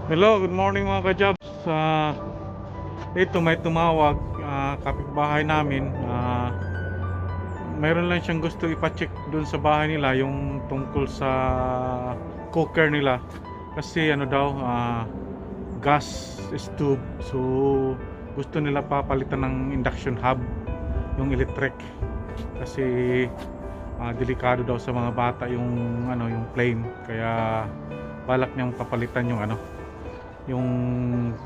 Hello, good morning mga ka-jobs. Ito may tumawag, kapitbahay namin. Mayroon lang siyang gusto ipa-check doon sa bahay nila yung tungkol sa cooker nila. Kasi ano daw, gas stove. So gusto nila papalitan ng induction hub, yung electric. Kasi delikado daw sa mga bata yung yung flame. Kaya balak niyang papalitan yung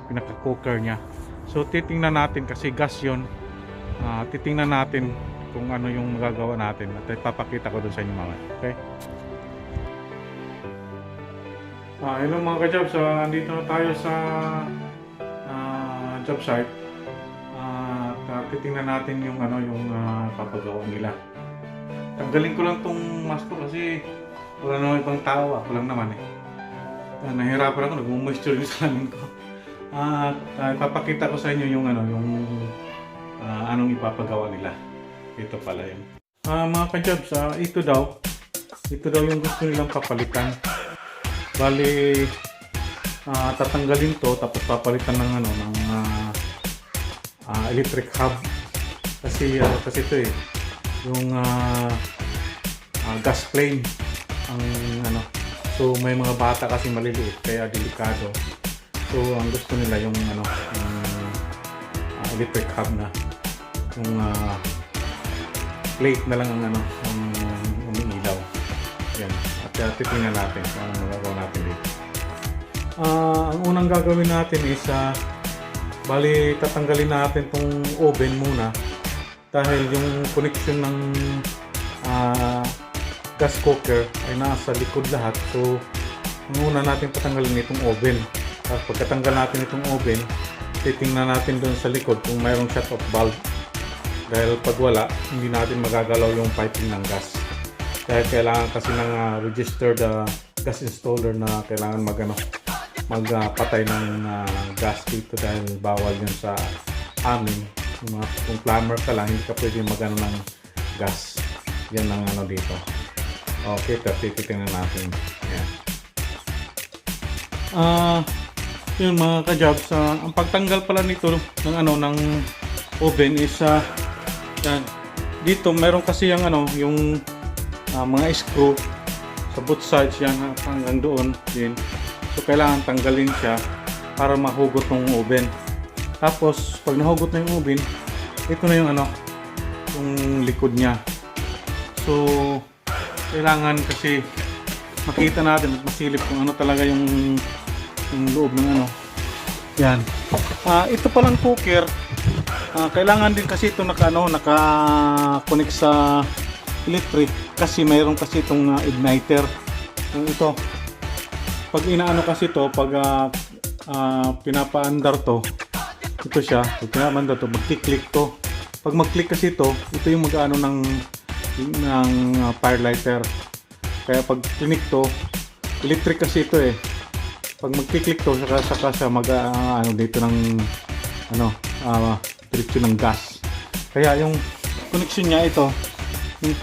pinaka-cooker niya. So titingnan natin kasi gas 'yon. Titingnan natin kung ano yung magagawa natin at ipapakita ko doon sa inyo mamaya. Okay? Hello mga ka-jobs. Andito na tayo sa job site. Titingnan natin yung papagawa nila. Tanggalin ko lang tong mask ko kasi wala namang ibang tao. Ako lang naman eh. Nahirapan ako, nag-moisture yung salamin ko. Ipapakita ko sa inyo yung anong ipapagawa nila. Ito pala yun. Mga ka-jobs, ito daw yung gusto nilang papalitan. Bali, tatanggalin to tapos papalitan ng electric hub. Kasi ito yung gas flame ang So may mga bata kasi maliliit kaya delikado. So ang gusto nila yung electric hub na yung plate na lang ang umiilaw. Yan. At titingnan natin kung ano magagawa natin dito. Ang unang gagawin natin is bali tatanggalin natin tong oven muna dahil yung connection ng gas cooker ay nasa likod lahat. So ang una natin patanggalin itong oven. Tapos pagkatanggal natin itong oven, titingnan natin doon sa likod kung mayroong shut off valve. Dahil pag wala, hindi natin magagalaw yung piping ng gas. Dahil kailangan kasi ng registered gas installer na kailangan magpatay ng gas dito dahil bawal yun sa amin. Kung plumber ka lang, hindi ka pwede magano ng gas. Yan ang dito. Okay, titingnan natin. Ayan. Yun mga ka-jobs, ang pagtanggal pala nito ng oven is yan. Dito meron kasi yung mga screw sa both sides yan hanggang doon din. So kailangan tanggalin siya para mahugot ng oven. Tapos pag nahugot na yung oven, ito na yung likod niya. So kailangan kasi makita natin at masilip kung ano talaga yung loob ng yan. Ito palang cooker, kailangan din kasi ito naka-connect sa electric kasi mayroon kasi itong igniter. Yung ito, pag inaano kasi ito, pag pinapaandar to, ito siya, pag pinapaandar to, mag-click to. Pag mag-click kasi ito yung mag-ano ng fire lighter. Kaya pag click to, electric kasi ito pag mag-click to, saka siya dito ng diretso ng gas. Kaya yung connection niya ito, yung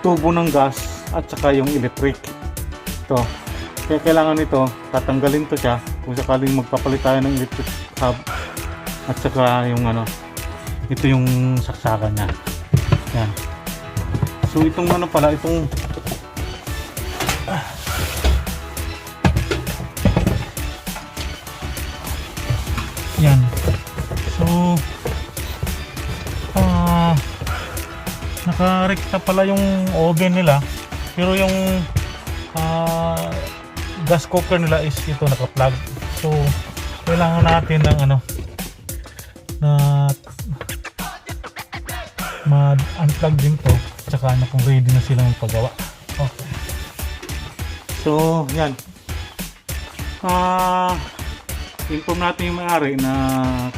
tubo ng gas at saka yung electric. Ito. Kaya kailangan ito, tatanggalin to siya kung sakaling magpapalit tayo ng electric hub at saka yung ito yung saksakan niya. Yan. So itong itong yan. So nakarekta pala yung oven nila, pero yung gas cooker nila is ito naka-plug. So kailangan natin ng na ma-unplug din to, tsaka kung ready na silang paggawa. Okay. So yan, inform natin yung may-ari na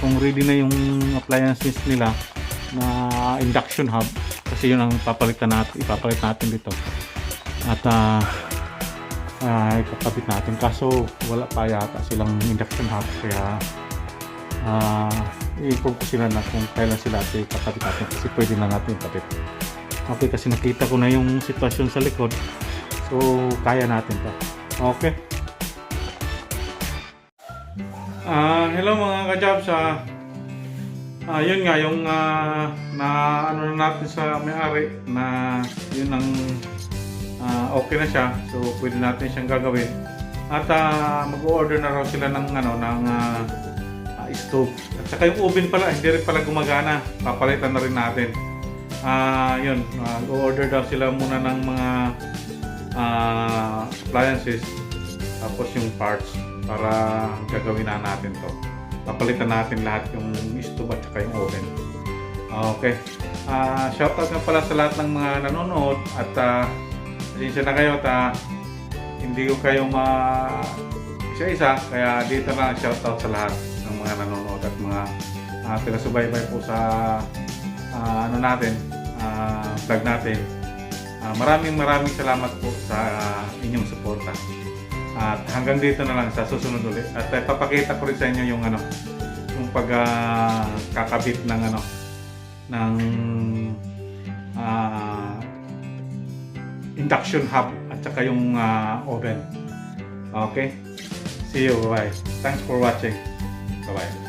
kung ready na yung appliances nila na induction hub, kasi yun ang ipapalit natin dito at ikakabit natin. Kaso wala pa yata silang induction hub, kaya i-inform ko sila na kung kailan sila ikakabit natin kasi pwede na natin ikabit. Okay, kasi nakita ko na yung sitwasyon sa likod, so kaya natin to. Okay. Hello mga ka-jobs. Yun nga yung na ano na natin sa may-ari na yun ang okay na siya. So pwede natin siyang gagawin. At mag-order na raw sila ng stove. At saka yung oven pala, hindi rin pala gumagana. Papalitan na rin natin. Yun, mag-order daw sila muna ng mga appliances. Tapos yung parts para gagawin na natin to. Papalitan natin lahat yung stove at saka yung oven. Okay. Shoutout nga pala sa lahat ng mga nanonood at pasensya na kayo at hindi ko kayo isa-isa kaya dito na shoutout sa lahat ng mga nanonood at mga pinasubaybay po sa vlog natin. Maraming salamat po sa inyong suporta. At hanggang dito na lang sa susunod ulit. At papakita ko rin sa inyo yung yung pagkakabit ng induction hob at saka yung oven. Okay? See you. Bye. Thanks for watching. Bye-bye.